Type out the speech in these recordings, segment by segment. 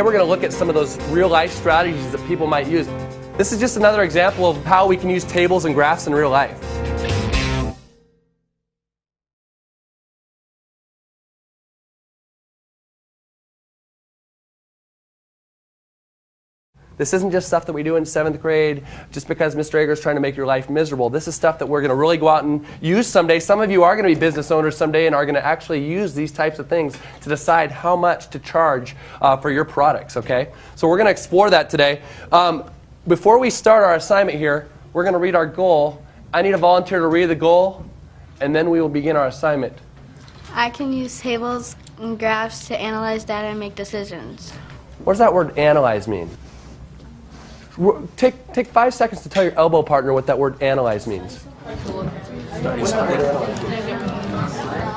we're going to look at some of those real-life strategies that people might use. This is just another example of how we can use tables and graphs in real life. This isn't just stuff that we do in 7th grade just because Mr. Ager is trying to make your life miserable. This is stuff that we're going to really go out and use someday. Some of you are going to be business owners someday and are going to actually use these types of things to decide how much to charge for your products, okay? So we're going to explore that today. Before we start our assignment here, we're going to read our goal. I need a volunteer to read the goal, and then we will begin our assignment. I can use tables and graphs to analyze data and make decisions. What does that word analyze mean? Take 5 seconds to tell your elbow partner what that word analyze means.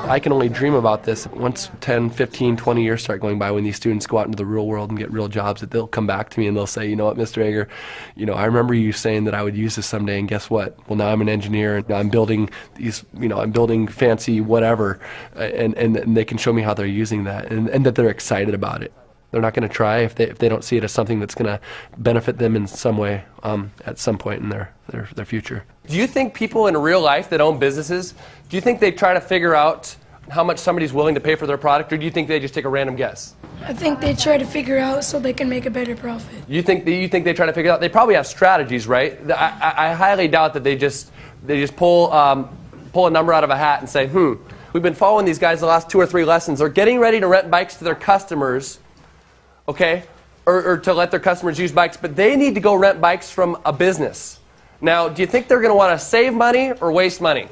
I can only dream about this once 10, 15, 20 years start going by when these students go out into the real world and get real jobs, that they'll come back to me and they'll say, you know what, Mr. Ager, I remember you saying that I would use this someday, and guess what? Well, now I'm an engineer and I'm building these, I'm building fancy whatever, and they can show me how they're using that and that they're excited about it. They're not going to try if they don't see it as something that's going to benefit them in some way at some point in their future. Do you think people in real life that own businesses, do you think they try to figure out how much somebody's willing to pay for their product, or do you think they just take a random guess? I think they try to figure out so they can make a better profit. You think they try to figure out? They probably have strategies, right? I highly doubt that they just pull a number out of a hat and say, we've been following these guys the last 2 or 3 lessons. They're getting ready to rent bikes to their customers. Okay, or to let their customers use bikes, but they need to go rent bikes from a business. Now, do you think they're going to want to save money or waste money?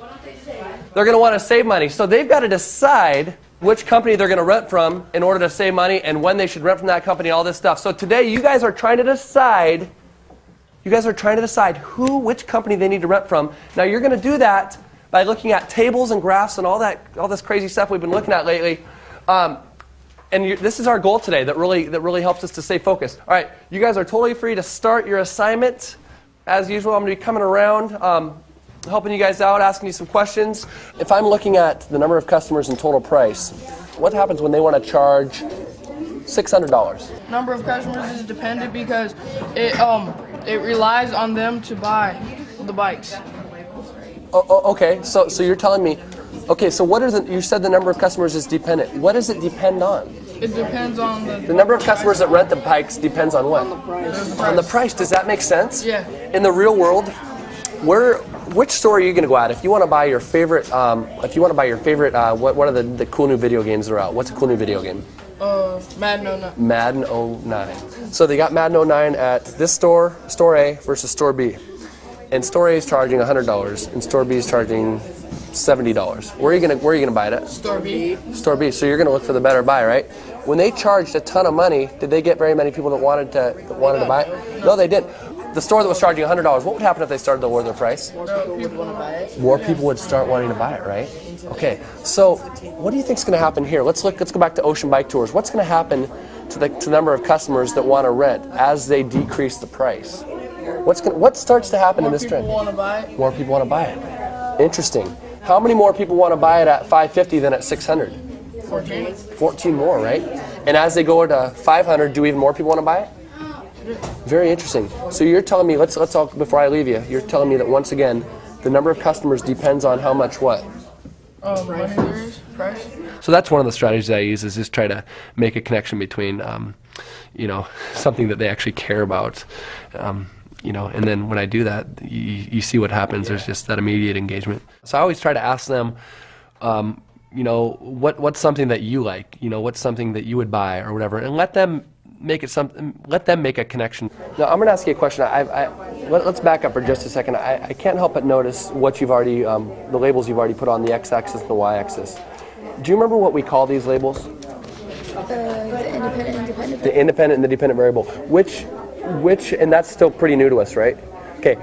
They're going to want to save money. So they've got to decide which company they're going to rent from in order to save money and when they should rent from that company, all this stuff. So today you guys are trying to decide, which company they need to rent from. Now you're going to do that by looking at tables and graphs and all this crazy stuff we've been looking at lately. And this is our goal today that really helps us to stay focused. All right, you guys are totally free to start your assignment. As usual, I'm going to be coming around, helping you guys out, asking you some questions. If I'm looking at the number of customers and total price, what happens when they want to charge $600? Number of customers is dependent because it relies on them to buy the bikes. Okay, so you're telling me. Okay, so you said the number of customers is dependent. What does it depend on? It depends on the number of customers that rent the bikes depends on what? On the price. On the price. Does that make sense? Yeah. In the real world, which store are you going to go at if you want to buy your favorite? What are the cool new video games that are out? What's a cool new video game? Madden 09. Madden 09. So they got Madden 09 at this store A versus store B, and store A is charging $100, and store B is charging $70. Where are you gonna buy it at? Store B. Store B. So you're gonna look for the better buy, right? When they charged a ton of money, did they get very many people that wanted to buy it? No, they didn't. The store that was charging $100, what would happen if they started to lower their price? More people would want to buy it. More people would start wanting to buy it, right? Okay. So what do you think is going to happen here? Let's go back to Ocean Bike Tours. What's going to happen to the number of customers that want to rent as they decrease the price? What starts to happen in this trend? More people want to buy it. More people want to buy it. Interesting. How many more people want to buy it at $550 than at $600? 14. 14 more, right? And as they go to $500, do even more people want to buy it? Very interesting. So you're telling me, let's all, before I leave you, you're telling me that once again, the number of customers depends on how much what? Money there is, price. So that's one of the strategies I use, is just try to make a connection between, something that they actually care about, and then when I do that, you see what happens. There's just that immediate engagement. So I always try to ask them, what's something that you like? What's something that you would buy or whatever, and let them make a connection. Now I'm going to ask you a question. Let's back up for just a second. I can't help but notice what you've already, the labels you've already put on the x-axis and the y-axis. Do you remember what we call these labels? The independent and the dependent variable. Which, and that's still pretty new to us, right? Okay.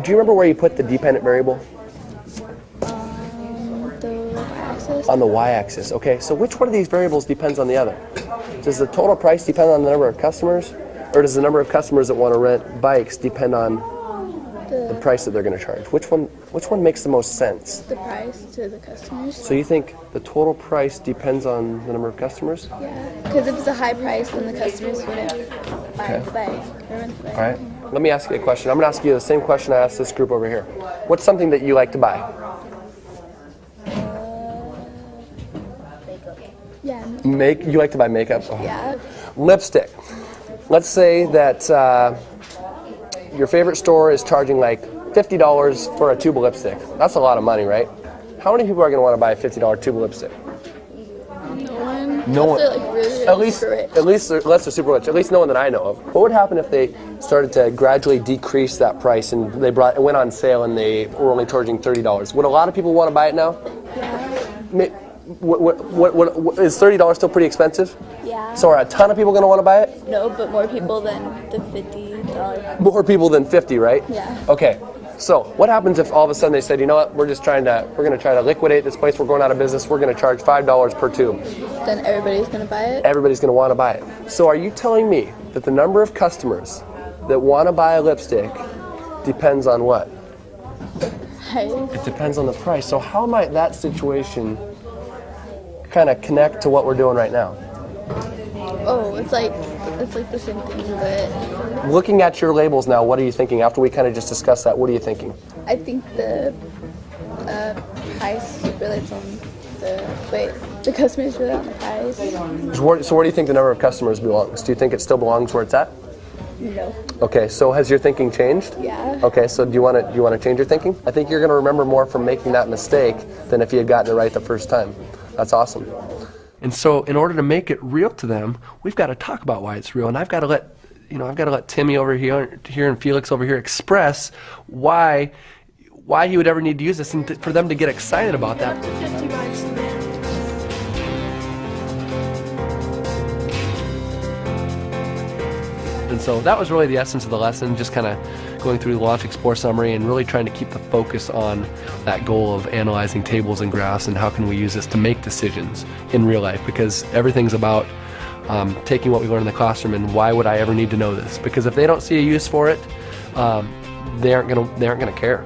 Do you remember where you put the dependent variable? The y-axis. On the y-axis. Okay. So which one of these variables depends on the other? Does the total price depend on the number of customers, or does the number of customers that want to rent bikes depend on The price that they're going to charge. Which one makes the most sense? The price to the customers. So you think the total price depends on the number of customers? Yeah, because if it's a high price, then the customers wouldn't buy Okay. the bike or rent the bike. All right. Let me ask you a question. I'm going to ask you the same question I asked this group over here. What's something that you like to buy? Yeah. You like to buy makeup? Oh. Yeah. Lipstick. Let's say that your favorite store is charging like $50 for a tube of lipstick. That's a lot of money, right? How many people are going to want to buy a $50 tube of lipstick? No one. No one. Unless they're, like, really, At least, rich. unless they're super rich. At least no one that I know of. What would happen if they started to gradually decrease that price and it went on sale and they were only charging $30? Would a lot of people want to buy it now? Yeah. What is $30 still pretty expensive? Yeah. So are a ton of people going to want to buy it? No, but more people than the $50. More people than 50, right? Yeah. Okay. So what happens if all of a sudden they said, you know what, we're going to try to liquidate this place. We're going out of business. We're going to charge $5 per tube. Then everybody's gonna buy it. Everybody's going to want to buy it. So are you telling me that the number of customers that want to buy a lipstick depends on what? Price. It depends on the price. So how might that situation kind of connect to what we're doing right now? Oh, it's like the same thing, but Looking at your labels now, what are you thinking? After we kind of just discussed that, what are you thinking? I think the price relates on the customers relate on the price. So where do you think the number of customers belongs? Do you think it still belongs where it's at? No. Okay, so has your thinking changed? Yeah. Okay, so do you want to change your thinking? I think you're going to remember more from making that mistake than if you had gotten it right the first time. That's awesome. And so in order to make it real to them, we've got to talk about why it's real. And I've got to let Timmy over here and Felix over here express why he would ever need to use this and for them to get excited about that. 50 bikes a man. And so that was really the essence of the lesson, just kind of going through the Launch Explore summary and really trying to keep the focus on that goal of analyzing tables and graphs and how can we use this to make decisions in real life, because everything's about taking what we learn in the classroom and why would I ever need to know this? Because if they don't see a use for it, they aren't gonna care.